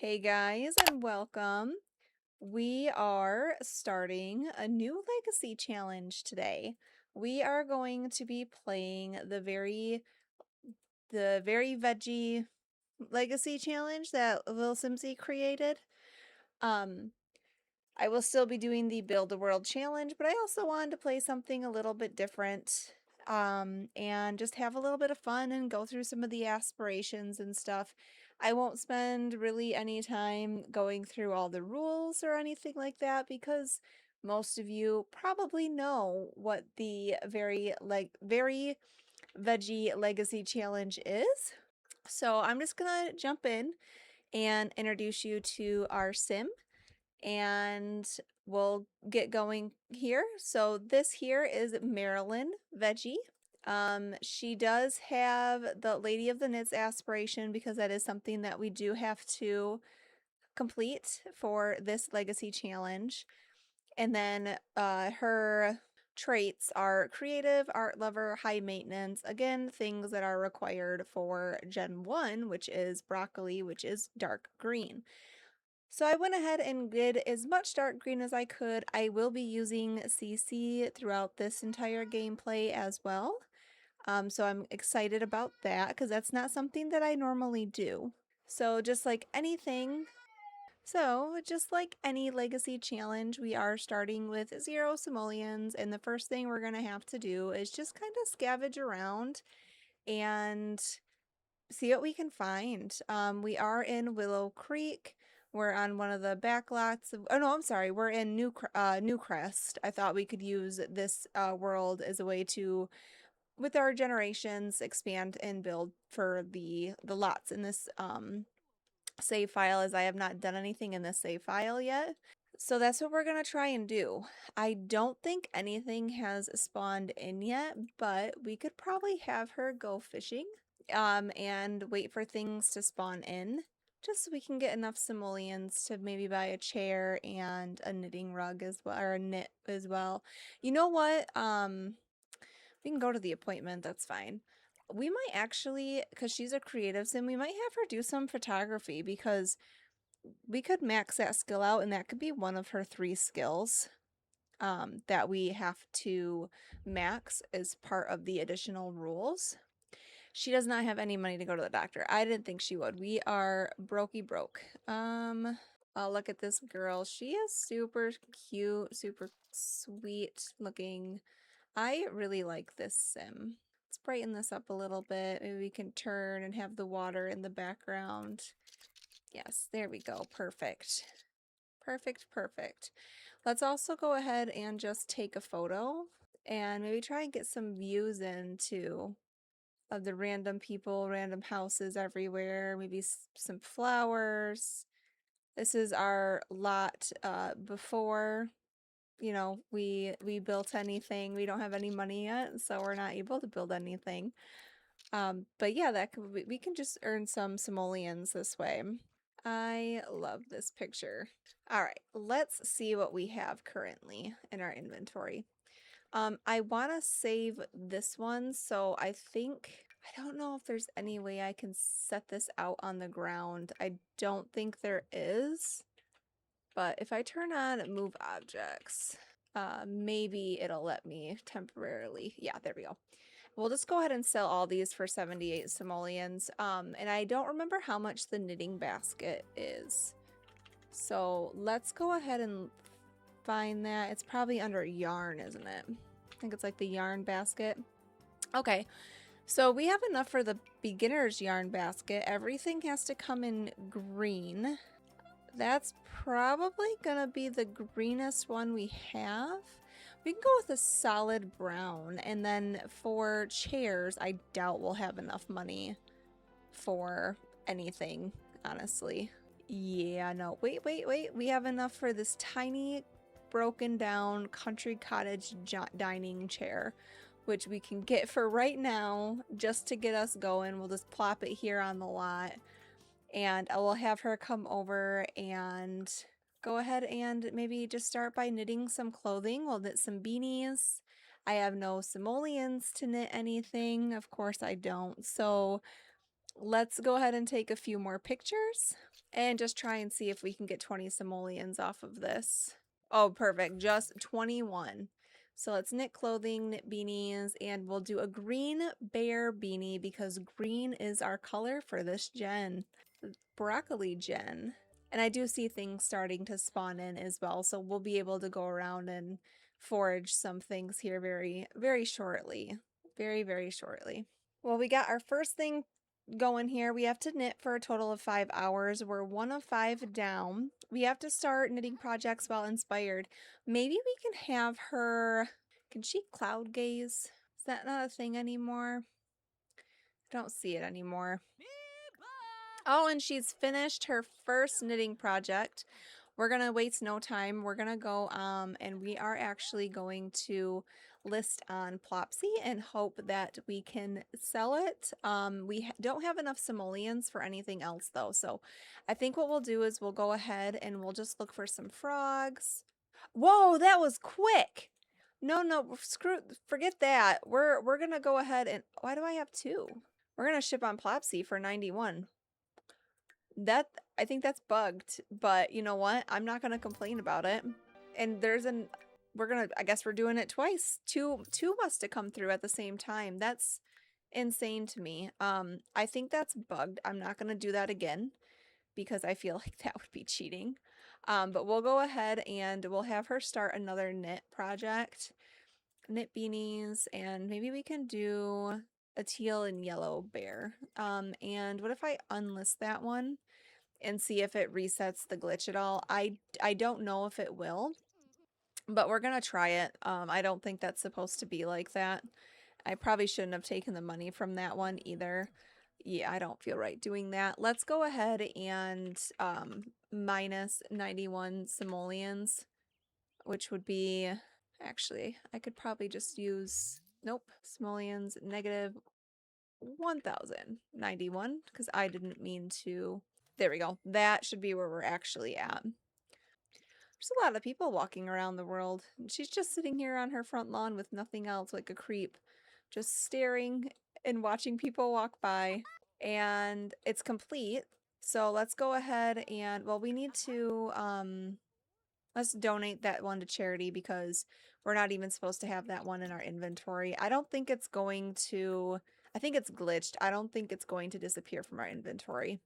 Hey guys, and welcome. We are starting a new legacy challenge today. We are going to be playing the Very Veggie Legacy challenge that Lil Simsy created. Um, I will still be doing the Build a World challenge, but I also wanted to play something a little bit different. And just have a little bit of fun and go through some of the aspirations and stuff. I won't spend really any time going through all the rules or anything like that because most of you probably know what the Very Veggie Legacy Challenge is. So I'm just gonna jump in and introduce you to our sim and we'll get going here. So this here is Marilyn Veggie. She does have the Lady of the Knits aspiration because that is something that we do have to complete for this legacy challenge. And then her traits are creative, art lover, high maintenance. Again, things that are required for Gen 1, which is broccoli, which is dark green. So I went ahead and did as much dark green as I could. I will be using CC throughout this entire gameplay as well. So I'm excited about that because that's not something that I normally do. So just like anything, just like any legacy challenge, we are starting with 0 simoleons, and the first thing we're going to have to do is just kind of scavenge around and see what we can find. We are in Willow Creek. We're on one of the back lots of, oh no, I'm sorry, we're in Newcrest. I thought we could use this world as a way to, with our generations, expand and build for the lots in this save file, as I have not done anything in this save file yet. So that's what we're gonna try and do. I don't think anything has spawned in yet, but we could probably have her go fishing and wait for things to spawn in, just so we can get enough simoleons to maybe buy a chair and a knitting rug as well, or a knit as well. You know what? We can go to the appointment, that's fine. We might actually, because she's a creative sim, we might have her do some photography because we could max that skill out, and that could be one of her 3 skills that we have to max as part of the additional rules. She does not have any money to go to the doctor. I didn't think she would. We are brokey broke. Oh, look at this girl. She is super cute, super sweet looking. I really like this sim. Let's brighten this up a little bit. Maybe we can turn and have the water in the background. Yes, there we go. Perfect. Perfect, perfect. Let's also go ahead and just take a photo and maybe try and get some views into of the random people, random houses everywhere, maybe some flowers. This is our lot before, we built anything. We don't have any money yet, so we're not able to build anything. But yeah, we can just earn some simoleons this way. I love this picture. All right, let's see what we have currently in our inventory. I want to save this one, so I don't know if there's any way I can set this out on the ground. I don't think there is, but if I turn on move objects, maybe it'll let me temporarily. Yeah, there we go. We'll just go ahead and sell all these for 78 simoleons. And I don't remember how much the knitting basket is. So let's go ahead and find that. It's probably under yarn, isn't it? I think it's like the yarn basket. Okay, so we have enough for the beginner's yarn basket. Everything has to come in green. That's probably gonna be the greenest one we have. We can go with a solid brown, and then for chairs, I doubt we'll have enough money for anything, honestly. Yeah, no, wait. We have enough for this tiny, broken down country cottage dining chair, which we can get for right now just to get us going. We'll just plop it here on the lot, and I will have her come over and go ahead and maybe just start by knitting some clothing. We'll knit some beanies. I have no simoleons to knit anything. Of course I don't. So let's go ahead and take a few more pictures And just try and see if we can get 20 simoleons off of this. Oh, perfect. Just 21. So let's knit clothing, knit beanies, and we'll do a green bear beanie because green is our color for this gen, broccoli gen. And I do see things starting to spawn in as well, so we'll be able to go around and forage some things here very, very shortly. Very, very shortly. Well, we got our first thing going here. We have to knit for a total of 5 hours. We're 1 of 5 down. We have to start knitting projects while inspired. Maybe we can have her... Can she cloud gaze? Is that not a thing anymore? I don't see it anymore. Oh, and she's finished her first knitting project. We're going to waste no time. We're going to go and we are actually going to list on Plopsy and hope that we can sell it. We don't have enough simoleons for anything else though. So I think what we'll do is we'll go ahead and we'll just look for some frogs. Whoa, that was quick. No, forget that. We're going to go ahead and why do I have 2? We're going to ship on Plopsy for 91. I think that's bugged, but you know what? I'm not gonna complain about it. And I guess we're doing it twice. Two must have come through at the same time. That's insane to me. I think that's bugged. I'm not gonna do that again because I feel like that would be cheating. But we'll go ahead and we'll have her start another knit project. Knit beanies, and maybe we can do a teal and yellow bear. And what if I unlist that one and see if it resets the glitch at all? I don't know if it will, but we're gonna try it. I don't think that's supposed to be like that. I probably shouldn't have taken the money from that one either. Yeah, I don't feel right doing that. Let's go ahead and minus 91 simoleons, which would be... Actually, I could probably just use... Nope, simoleons negative 1,091 because I didn't mean to... There we go. That should be where we're actually at. There's a lot of people walking around the world. She's just sitting here on her front lawn with nothing else, like a creep, just staring and watching people walk by. And it's complete. So let's go ahead and, well, we need to, let's donate that one to charity because we're not even supposed to have that one in our inventory. I don't think it's going to, I think it's glitched. I don't think it's going to disappear from our inventory.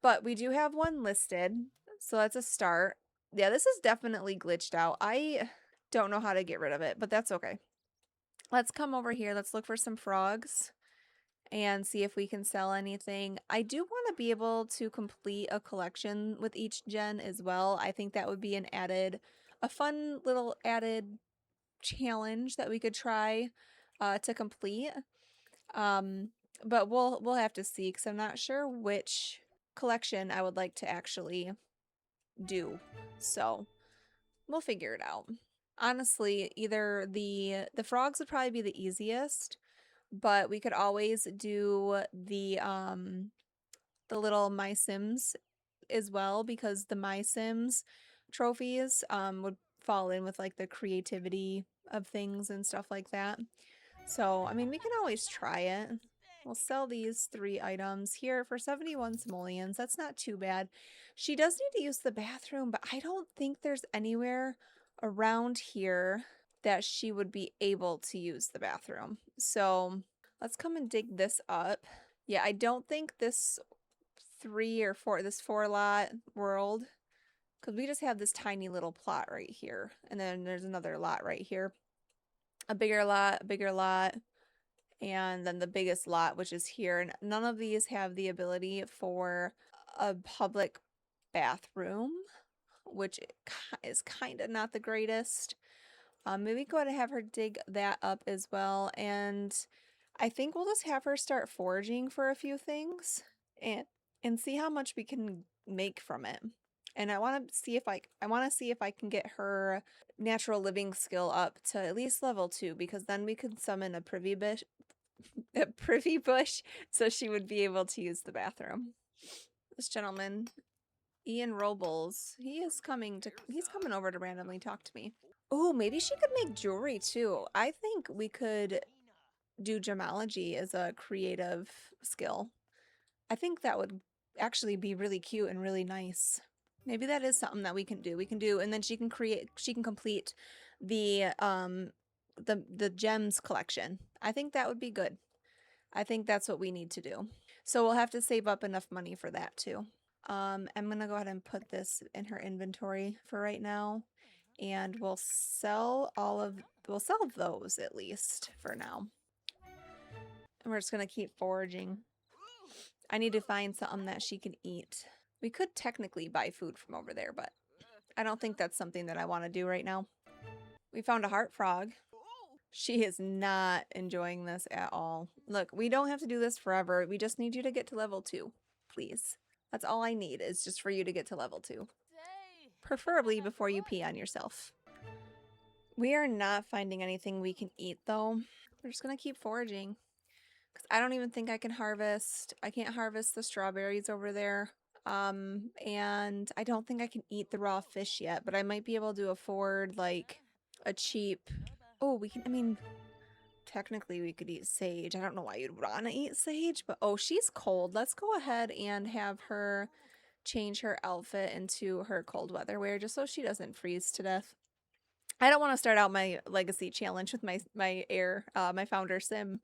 But we do have one listed, so that's a start. Yeah, this is definitely glitched out. I don't know how to get rid of it, but that's okay. Let's come over here. Let's look for some frogs and see if we can sell anything. I do want to be able to complete a collection with each gen as well. I think that would be a fun little added challenge that we could try to complete. But we'll have to see because I'm not sure which collection I would like to actually do. So we'll figure it out. Honestly, either the frogs would probably be the easiest, but we could always do the little My Sims as well because the My Sims trophies would fall in with like the creativity of things and stuff like that. So, I mean, we can always try it. We'll sell these 3 items here for 71 simoleons. That's not too bad. She does need to use the bathroom, but I don't think there's anywhere around here that she would be able to use the bathroom. So let's come and dig this up. Yeah, I don't think this 4 lot world, because we just have this tiny little plot right here. And then there's another lot right here. A bigger lot, and then the biggest lot, which is here. And none of these have the ability for a public bathroom, which is kind of not the greatest. Maybe go ahead and have her dig that up as well. And I think we'll just have her start foraging for a few things and see how much we can make from it. And I want to see if I can get her natural living skill up to at least level 2, because then we could summon a privy bush, so she would be able to use the bathroom. This gentleman, Ian Robles, he's coming over to randomly talk to me. Oh, maybe she could make jewelry too. I think we could do gemology as a creative skill. I think that would actually be really cute and really nice. Maybe that is something that we can do. We can do, and then she can complete the gems collection. I think that would be good. I think that's what we need to do. So we'll have to save up enough money for that too. I'm gonna go ahead and put this in her inventory for right now, and we'll sell those at least for now. And we're just gonna keep foraging. I need to find something that she can eat. We could technically buy food from over there, but I don't think that's something that I want to do right now. We found a heart frog. She is not enjoying this at all. Look, we don't have to do this forever. We just need you to get to level 2, please. That's all I need is just for you to get to level 2. Preferably before you pee on yourself. We are not finding anything we can eat though. We're just gonna keep foraging. Because I don't even think I can harvest. I can't harvest the strawberries over there. And I don't think I can eat the raw fish yet, but I might be able to afford like a cheap. Oh, we can, I mean, technically we could eat sage. I don't know why you'd want to eat sage, but oh, she's cold. Let's go ahead and have her change her outfit into her cold weather wear just so she doesn't freeze to death. I don't want to start out my legacy challenge with my founder sim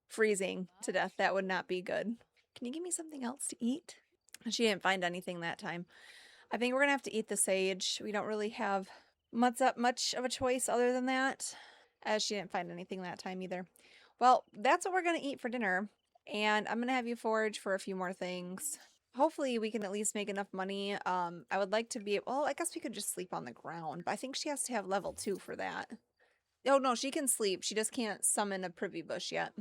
freezing to death. That would not be good. Can you give me something else to eat? She didn't find anything that time. I think we're gonna have to eat the sage. We don't really have much of a choice other than that, as she didn't find anything that time either. Well, that's what we're gonna eat for dinner, and I'm gonna have you forage for a few more things. Hopefully we can at least make enough money. I would like to be, well, I guess we could just sleep on the ground, but I think she has to have level 2 for that. Oh no, she can sleep. She just can't summon a privy bush yet.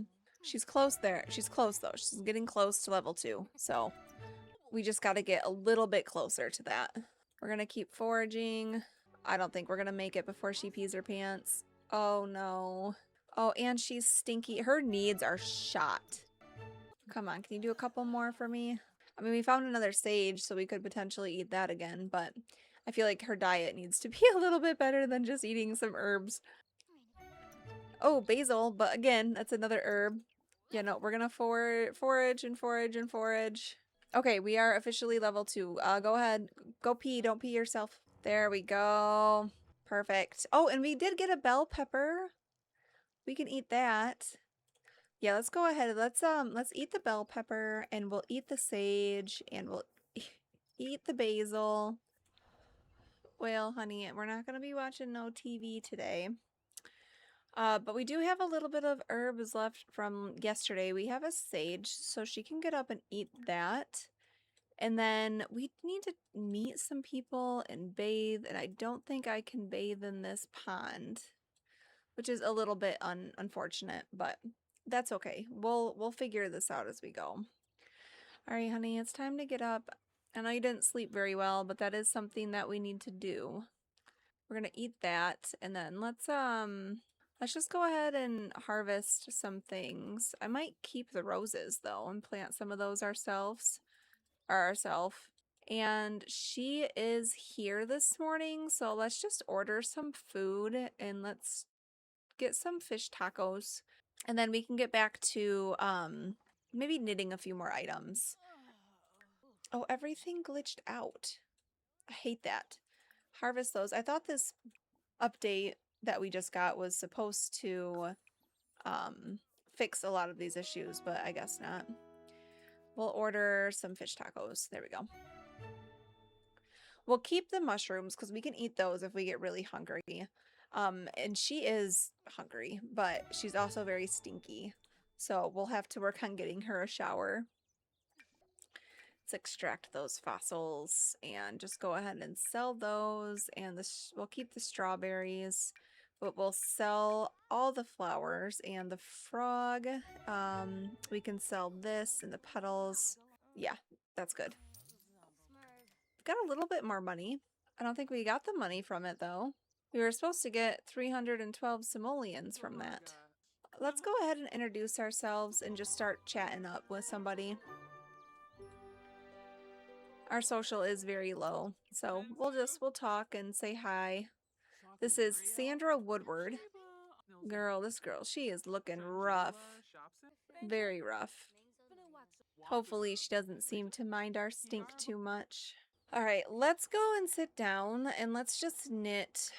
She's close there. She's close though. She's getting close to level 2. So we just got to get a little bit closer to that. We're going to keep foraging. I don't think we're going to make it before she pees her pants. Oh no. Oh, and she's stinky. Her needs are shot. Come on, can you do a couple more for me? I mean, we found another sage, so we could potentially eat that again, but I feel like her diet needs to be a little bit better than just eating some herbs. Oh, basil, but again, that's another herb. Yeah, no, we're gonna forage and forage and forage. Okay, we are officially level 2. Go ahead. Go pee. Don't pee yourself. There we go. Perfect. Oh, and we did get a bell pepper. We can eat that. Yeah, let's go ahead. Let's eat the bell pepper and we'll eat the sage and we'll eat the basil. Well, honey, we're not gonna be watching no TV today. But we do have a little bit of herbs left from yesterday. We have a sage, so she can get up and eat that. And then we need to meet some people and bathe, and I don't think I can bathe in this pond, which is a little bit unfortunate, but that's okay. We'll figure this out as we go. All right, honey, it's time to get up. I know you didn't sleep very well, but that is something that we need to do. We're gonna eat that, and then let's just go ahead and harvest some things. I might keep the roses though and plant some of those ourselves. And she is here this morning, so let's just order some food and let's get some fish tacos. And then we can get back to maybe knitting a few more items. Oh, everything glitched out. I hate that. Harvest those. I thought this update that we just got was supposed to fix a lot of these issues, but I guess not. We'll order some fish tacos. There we go. We'll keep the mushrooms because we can eat those if we get really hungry. And she is hungry, but she's also very stinky. So we'll have to work on getting her a shower. Let's extract those fossils and just go ahead and sell those. And we'll keep the strawberries, but we'll sell all the flowers and the frog. We can sell this and the petals. Yeah, that's good. Got a little bit more money. I don't think we got the money from it though. We were supposed to get 312 simoleons from that. Let's go ahead and introduce ourselves and just start chatting up with somebody. Our social is very low, so we'll talk and say hi. This is Sandra Woodward. Girl, this girl, she is looking rough. Very rough. Hopefully she doesn't seem to mind our stink too much. All right, let's go and sit down and let's just knit.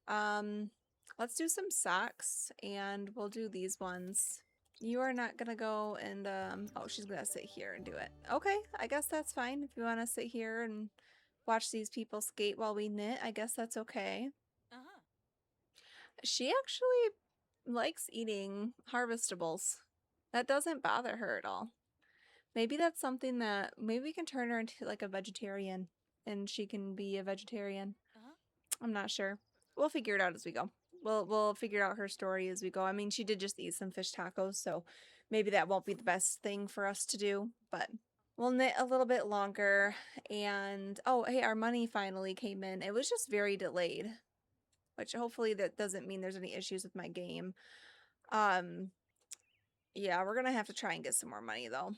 Let's do some socks and we'll do these ones. You are not gonna go and, oh, she's gonna sit here and do it. Okay, I guess that's fine. If you wanna sit here and watch these people skate while we knit, I guess that's okay. She actually likes eating harvestables. That doesn't bother her at all. Maybe that's something that, maybe we can turn her into like a vegetarian and she can be a vegetarian. I'm not sure. We'll figure it out as we go. We'll figure out her story as we go. I mean, she did just eat some fish tacos, so maybe that won't be the best thing for us to do, but we'll knit a little bit longer. And oh, hey, our money finally came in. It was just very delayed, which hopefully that doesn't mean there's any issues with my game. Yeah, we're gonna have to try and get some more money though.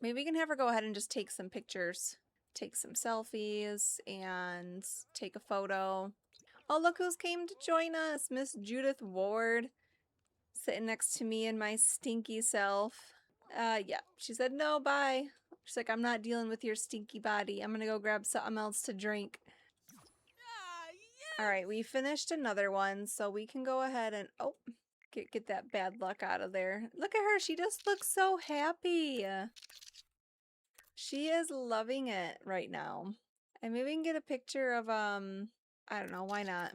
Maybe we can have her go ahead and just take some pictures, take some selfies, and take a photo. Oh, look who's came to join us, Miss Judith Ward, sitting next to me and my stinky self. Yeah, she said, no, bye. She's like, I'm not dealing with your stinky body. I'm gonna go grab something else to drink. All right, we finished another one, so we can go ahead and, oh, get that bad luck out of there. Look at her, she just looks so happy. She is loving it right now. And maybe we can get a picture of, I don't know, why not?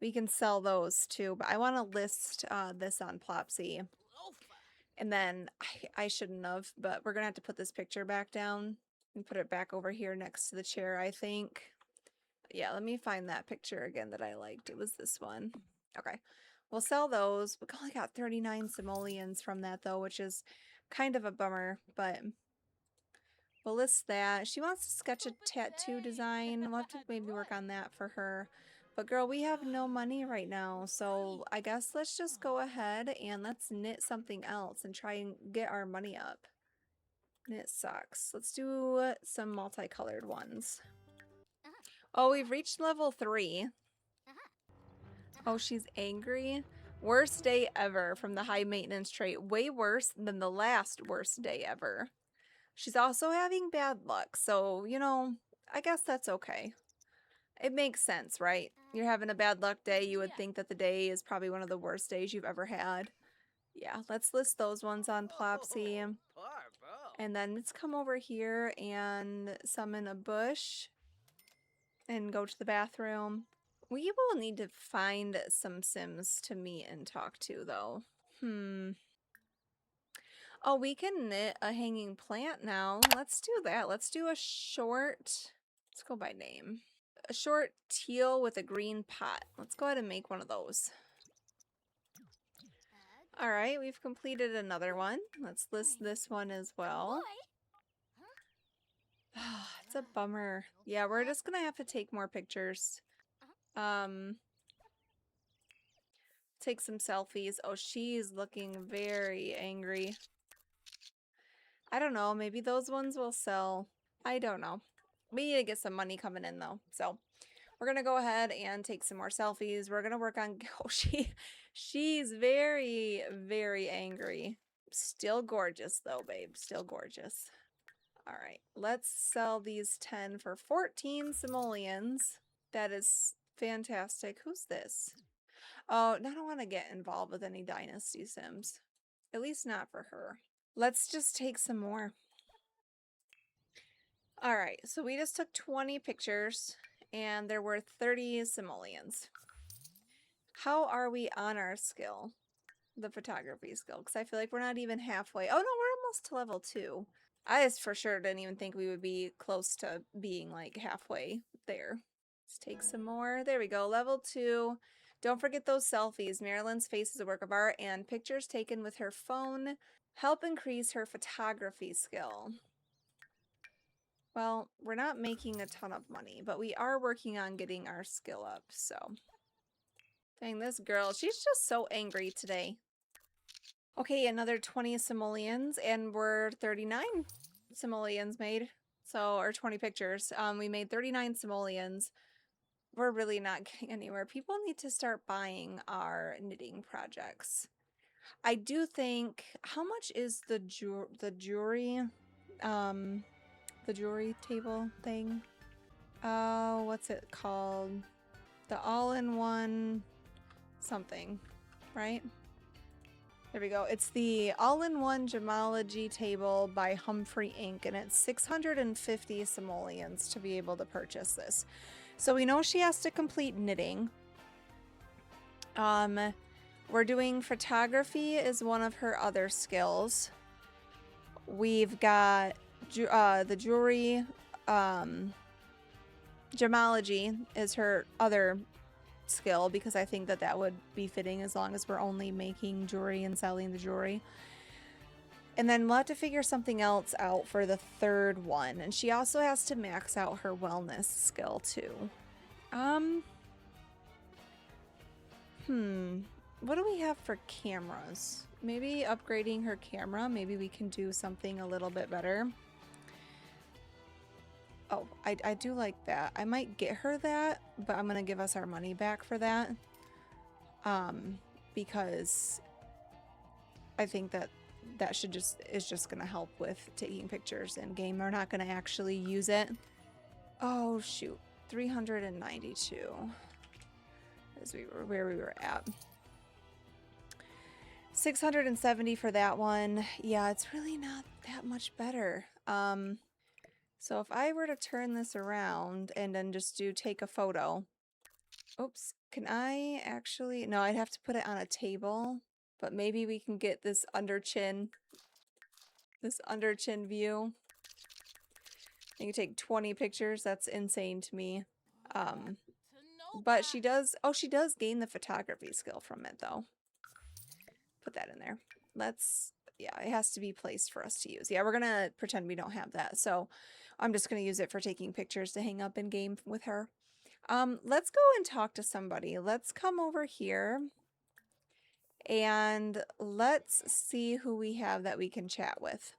We can sell those too, but I want to list this on Plopsy. And then, I shouldn't have, but we're going to have to put this picture back down and put it back over here next to the chair, I think. Yeah, let me find that picture again that I liked. It was this one. Okay, we'll sell those. We only got 39 simoleons from that though, which is kind of a bummer, but we'll list that. She wants to sketch a tattoo design. We'll have to maybe work on that for her. But girl, we have no money right now, so I guess let's just go ahead and let's knit something else and try and get our money up. Knit socks. Let's do some multicolored ones. Oh, we've reached level 3. Oh, she's angry. Worst day ever from the high maintenance trait. Way worse than the last worst day ever. She's also having bad luck, so, you know, I guess that's okay. It makes sense, right? You're having a bad luck day, you would think that the day is probably one of the worst days you've ever had. Yeah, let's list those ones on Plopsy. And then let's come over here and summon a bush and go to the bathroom. We will need to find some Sims to meet and talk to, though. Oh, we can knit a hanging plant now. Let's do that. Let's do a short... Let's go by name. A short teal with a green pot. Let's go ahead and make one of those. Alright, we've completed another one. Let's list this one as well. It's a bummer. Yeah, we're just gonna have to take more pictures. Take some selfies. Oh, she's looking very angry. I don't know, maybe those ones will sell. I don't know. We need to get some money coming in though. So we're gonna go ahead and take some more selfies. We're gonna work on, oh, she's very, very angry. Still gorgeous though, babe. Still gorgeous. All right, let's sell these 10 for 14 simoleons. That is fantastic. Who's this? Oh, I don't want to get involved with any Dynasty Sims. At least not for her. Let's just take some more. All right, so we just took 20 pictures and there were 30 simoleons. How are we on our skill? The photography skill, because I feel like we're not even halfway. Oh no, we're almost to level 2. I just for sure didn't even think we would be close to being like halfway there. Let's take some more. There we go, level 2. Don't forget those selfies. Marilyn's face is a work of art and pictures taken with her phone help increase her photography skill. Well, we're not making a ton of money, but we are working on getting our skill up, so. Dang, this girl, she's just so angry today. Okay, another 20 simoleons, and we're 39 simoleons made. So, or 20 pictures. We made 39 simoleons. We're really not getting anywhere. People need to start buying our knitting projects. I do think, how much is the jury, um, the jury table thing? Oh, what's it called? The all-in-one something, right? There we go. It's the all-in-one gemology table by Humphrey Inc. and it's 650 simoleons to be able to purchase this. So we know she has to complete knitting. We're doing photography is one of her other skills. We've got the jewelry, gemology is her other skill because I think that that would be fitting as long as we're only making jewelry and selling the jewelry. And then we'll have to figure something else out for the third one. And she also has to max out her wellness skill too. What do we have for cameras? Maybe upgrading her camera. Maybe we can do something a little bit better. Oh, I do like that. I might get her that, but I'm gonna give us our money back for that. Because I think that is just gonna help with taking pictures in game. We're not gonna actually use it. Oh shoot, 392 is where we were at. 670 for that one. Yeah, it's really not that much better. So if I were to turn this around and then just take a photo. Oops, can I actually? No, I'd have to put it on a table, but maybe we can get this under chin view. You can take 20 pictures. That's insane to me. But she does gain the photography skill from it though. Put that in there. Yeah, it has to be placed for us to use. Yeah, we're gonna pretend we don't have that. So I'm just gonna use it for taking pictures to hang up in game with her. Let's go and talk to somebody. Let's come over here and let's see who we have that we can chat with.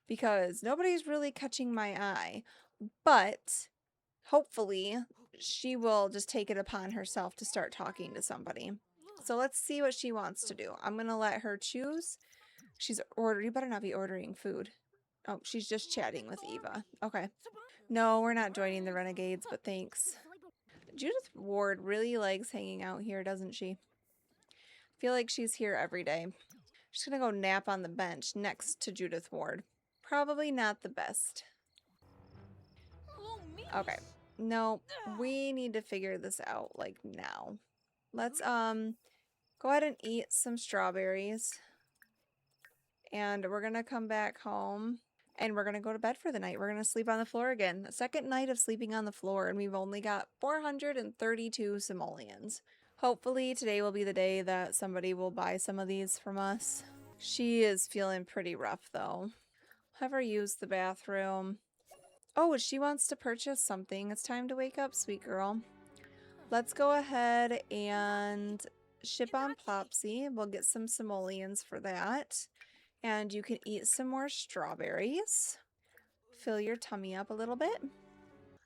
Because nobody's really catching my eye. But hopefully she will just take it upon herself to start talking to somebody. So let's see what she wants to do. I'm gonna let her choose. She's ordering. You better not be ordering food. Oh, she's just chatting with Eva. Okay. No, we're not joining the Renegades, but thanks. Judith Ward really likes hanging out here, doesn't she? I feel like she's here every day. She's gonna go nap on the bench next to Judith Ward. Probably not the best. Okay. No, we need to figure this out, like, now. Let's, go ahead and eat some strawberries. And we're gonna come back home. And we're gonna go to bed for the night. We're gonna sleep on the floor again. The second night of sleeping on the floor, and we've only got 432 simoleons. Hopefully today will be the day that somebody will buy some of these from us. She is feeling pretty rough though. Have her use the bathroom. Oh, she wants to purchase something. It's time to wake up, sweet girl. Let's go ahead and ship on Plopsy. We'll get some simoleons for that. And you can eat some more strawberries. Fill your tummy up a little bit.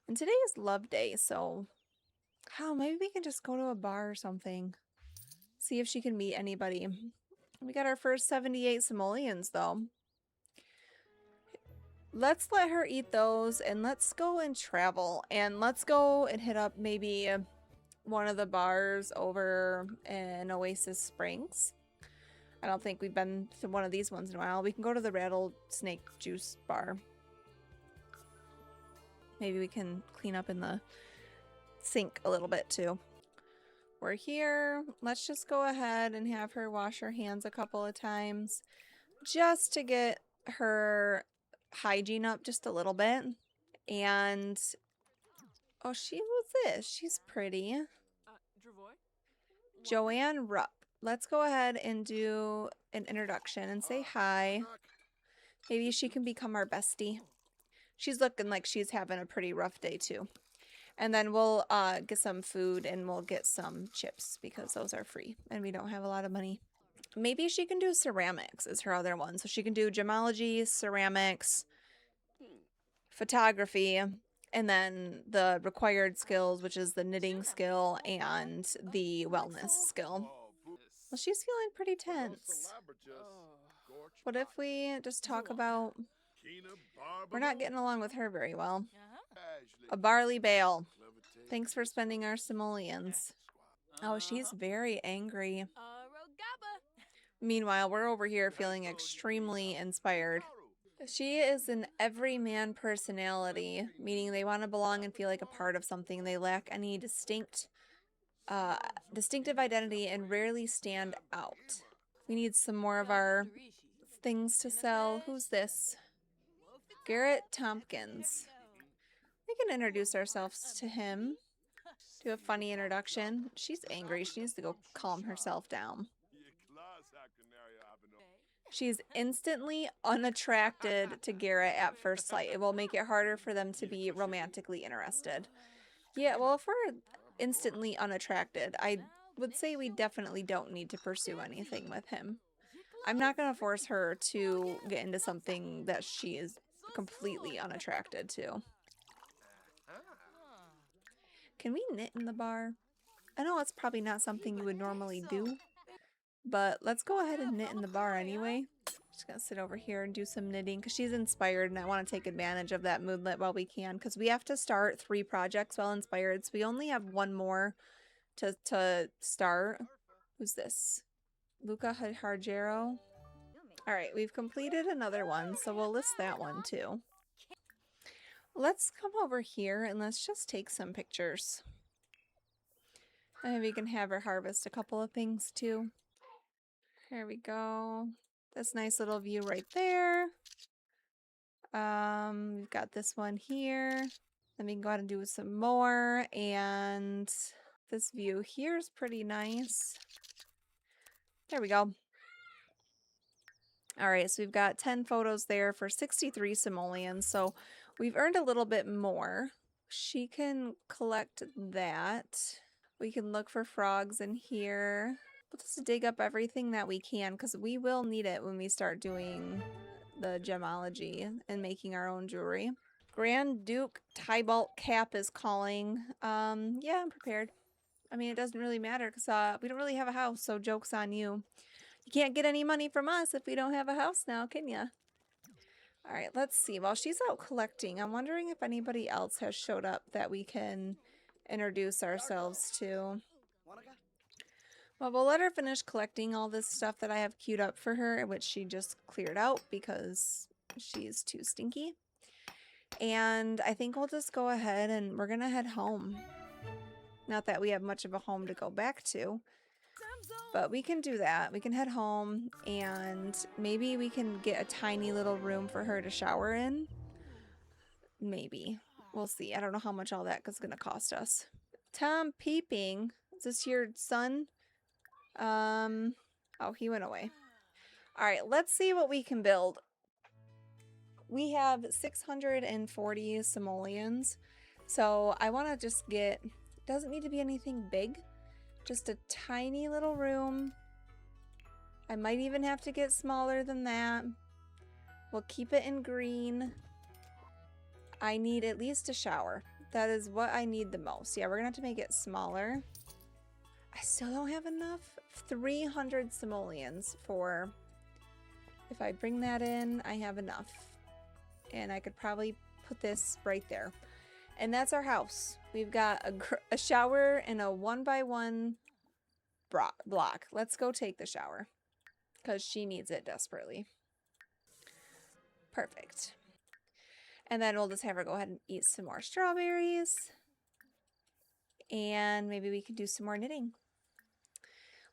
And today is love day, so maybe we can just go to a bar or something. See if she can meet anybody. We got our first 78 simoleons though. Let's let her eat those and let's go and travel. And let's go and hit up maybe one of the bars over in Oasis Springs. I don't think we've been to one of these ones in a while. We can go to the Rattlesnake Juice bar. Maybe we can clean up in the sink a little bit too. We're here. Let's just go ahead and have her wash her hands a couple of times just to get her hygiene up just a little bit. And oh, who's this? She's pretty. Joanne Rupp. Let's go ahead and do an introduction and say hi. Maybe she can become our bestie. She's looking like she's having a pretty rough day too. And then we'll get some food and we'll get some chips because those are free and we don't have a lot of money. Maybe she can do ceramics is her other one. So she can do gemology, ceramics, photography, and then the required skills, which is the knitting skill and the wellness skill. Well, she's feeling pretty tense. What if we just talk about... We're not getting along with her very well. A barley bale. Thanks for spending our simoleons. Oh, she's very angry. Meanwhile, we're over here feeling extremely inspired. She is an everyman personality, meaning they want to belong and feel like a part of something. They lack any distinctive identity and rarely stand out. We need some more of our things to sell. Who's this? Garrett Tompkins. We can introduce ourselves to him. Do a funny introduction. She's angry. She needs to go calm herself down. She's instantly unattracted to Garrett at first sight. It will make it harder for them to be romantically interested. Yeah, well, if we're instantly unattracted, I would say we definitely don't need to pursue anything with him. I'm not going to force her to get into something that she is completely unattracted to. Can we knit in the bar? I know it's probably not something you would normally do, but let's go ahead and knit in the bar anyway. Just gonna sit over here and do some knitting because she's inspired and I want to take advantage of that moodlet while we can, because we have to start 3 projects while inspired, so we only have 1 more to start. Who's this? Luca Hargero. Alright, we've completed another one, so we'll list that one too. Let's come over here and let's just take some pictures. Maybe we can have her harvest a couple of things too. Here we go. This nice little view right there. We've got this one here. Then we can go ahead and do some more. And this view here is pretty nice. There we go. Alright, so we've got 10 photos there for 63 simoleons. So we've earned a little bit more. She can collect that. We can look for frogs in here. We'll just dig up everything that we can, because we will need it when we start doing the gemology and making our own jewelry. Grand Duke Tybalt Cap is calling. Yeah, I'm prepared. I mean, it doesn't really matter because we don't really have a house, so joke's on you. You can't get any money from us if we don't have a house now, can ya? Alright, let's see. While she's out collecting, I'm wondering if anybody else has showed up that we can introduce ourselves to. Well, we'll let her finish collecting all this stuff that I have queued up for her, which she just cleared out because she's too stinky. And I think we'll just go ahead and we're gonna head home. Not that we have much of a home to go back to, but we can do that. We can head home and maybe we can get a tiny little room for her to shower in. Maybe. We'll see. I don't know how much all that is gonna cost us. Tom Peeping. Is this your son? Oh, he went away. Alright, let's see what we can build. We have 640 simoleons, so I want to just get, doesn't need to be anything big, just a tiny little room. I might even have to get smaller than that. We'll keep it in green. I need at least a shower. That is what I need the most. Yeah, we're gonna have to make it smaller. I still don't have enough. 300 simoleons for, if I bring that in, I have enough. And I could probably put this right there. And that's our house. We've got a shower and a 1x1 block. Let's go take the shower because she needs it desperately. Perfect. And then we'll just have her go ahead and eat some more strawberries. And maybe we can do some more knitting.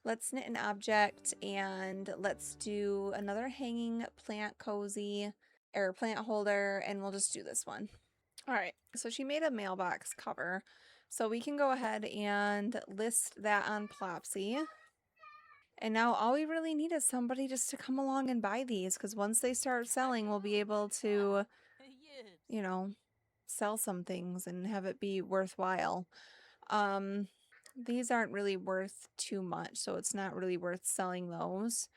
Let's knit an object and let's do another hanging plant cozy or plant holder, and we'll just do this one. Alright, so she made a mailbox cover. So we can go ahead and list that on Plopsy. And now all we really need is somebody just to come along and buy these, because once they start selling, we'll be able to, you know, sell some things and have it be worthwhile. These aren't really worth too much, so it's not really worth selling those.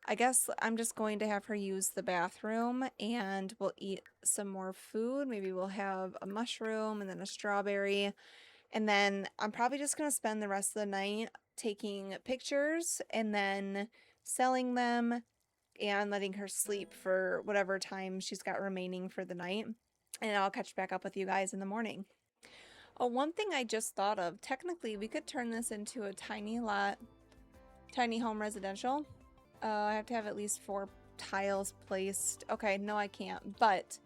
I guess I'm just going to have her use the bathroom and we'll eat some more food. Maybe we'll have a mushroom and then a strawberry. And then I'm probably just going to spend the rest of the night taking pictures and then selling them and letting her sleep for whatever time she's got remaining for the night. And I'll catch back up with you guys in the morning. Oh, one thing I just thought of, technically we could turn this into a tiny lot, tiny home residential. I have to have at least 4 tiles placed. Okay, no I can't, but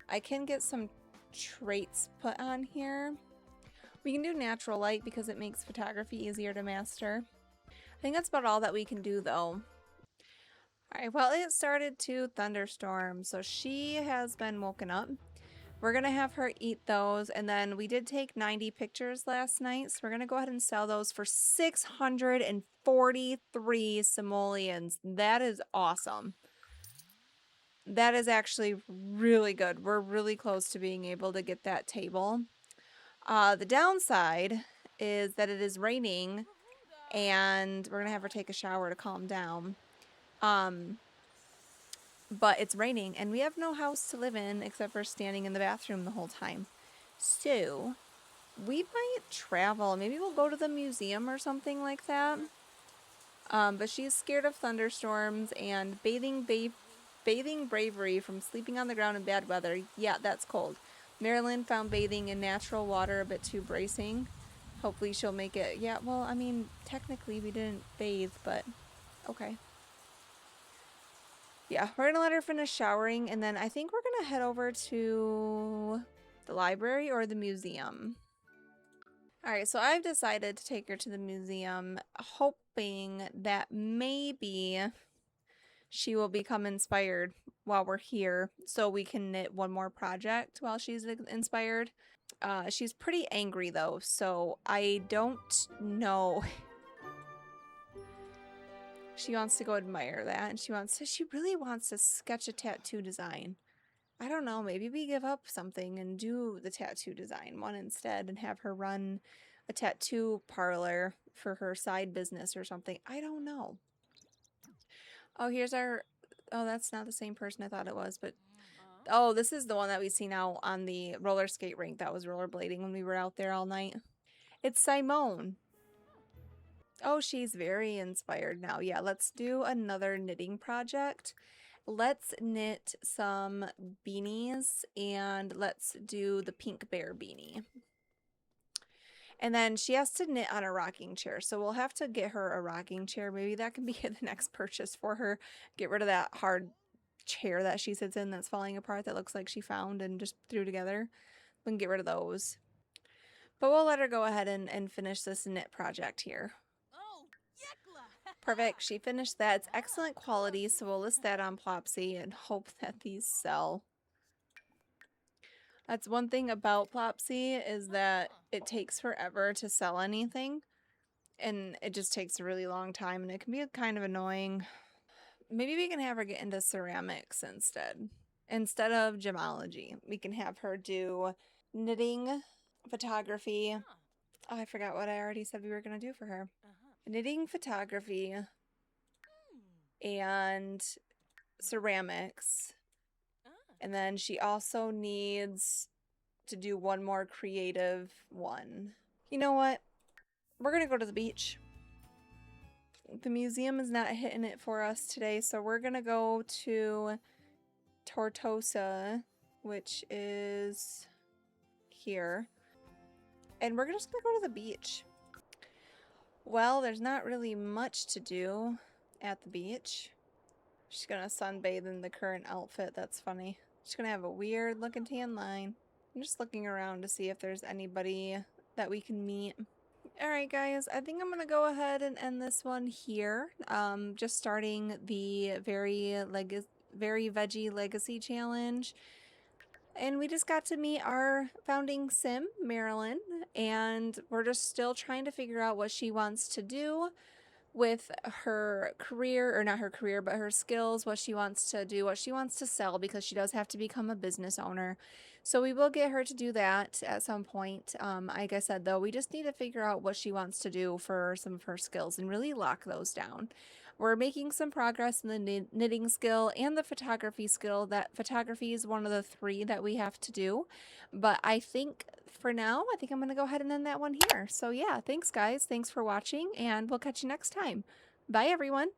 I can get some traits put on here. We can do natural light because it makes photography easier to master. I think that's about all that we can do though. Alright, well it started to thunderstorm, so she has been woken up. We're gonna have her eat those, and then we did take 90 pictures last night, so we're gonna go ahead and sell those for 643 simoleons. That is awesome. That is actually really good. We're really close to being able to get that table. The downside is that it is raining, and we're gonna have her take a shower to calm down. But it's raining and we have no house to live in except for standing in the bathroom the whole time. So we might travel. Maybe we'll go to the museum or something like that. But she's scared of thunderstorms and bathing bravery from sleeping on the ground in bad weather. Yeah, that's cold. Marilyn found bathing in natural water a bit too bracing. Hopefully she'll make it. Yeah, well, I mean, technically we didn't bathe, but okay. Yeah, we're gonna let her finish showering, and then I think we're gonna head over to the library or the museum. Alright, so I've decided to take her to the museum, hoping that maybe she will become inspired while we're here, so we can knit one more project while she's inspired. She's pretty angry though, so I don't know. She wants to go admire that, and she really wants to sketch a tattoo design. I don't know, maybe we give up something and do the tattoo design one instead and have her run a tattoo parlor for her side business or something. I don't know. Oh, here's our... Oh, that's not the same person I thought it was, but... Oh, this is the one that we see now on the roller skate rink that was rollerblading when we were out there all night. It's Simone. Oh, she's very inspired now. Yeah, let's do another knitting project. Let's knit some beanies, and let's do the pink bear beanie. And then she has to knit on a rocking chair, so we'll have to get her a rocking chair. Maybe that can be the next purchase for her. Get rid of that hard chair that she sits in that's falling apart that looks like she found and just threw together. We can get rid of those. But we'll let her go ahead and finish this knit project here. Perfect. She finished that. It's excellent quality, so we'll list that on Plopsy and hope that these sell. That's one thing about Plopsy, is that it takes forever to sell anything, and it just takes a really long time, and it can be kind of annoying. Maybe we can have her get into ceramics instead. Instead of gemology, we can have her do knitting, photography. Oh, I forgot what I already said we were going to do for her. Knitting, photography, and ceramics. And then she also needs to do one more creative one. You know what? We're gonna go to the beach. The museum is not hitting it for us today, so we're gonna go to Tortosa, which is here. And we're just gonna go to the beach. Well, there's not really much to do at the beach. She's gonna sunbathe in the current outfit. That's funny. She's gonna have a weird looking tan line. I'm just looking around to see if there's anybody that we can meet. Alright guys, I think I'm gonna go ahead and end this one here. Just starting the Very Veggie Legacy challenge. And we just got to meet our founding sim, Marilyn, and we're just still trying to figure out what she wants to do with her career, or not her career, but her skills, what she wants to do, what she wants to sell, because she does have to become a business owner. So we will get her to do that at some point. Like I said, though, we just need to figure out what she wants to do for some of her skills and really lock those down. we're making some progress in the knitting skill and the photography skill. That photography is one of the 3 that we have to do. But I think for now, I think I'm going to go ahead and end that one here. So yeah, thanks guys. Thanks for watching, and we'll catch you next time. Bye everyone.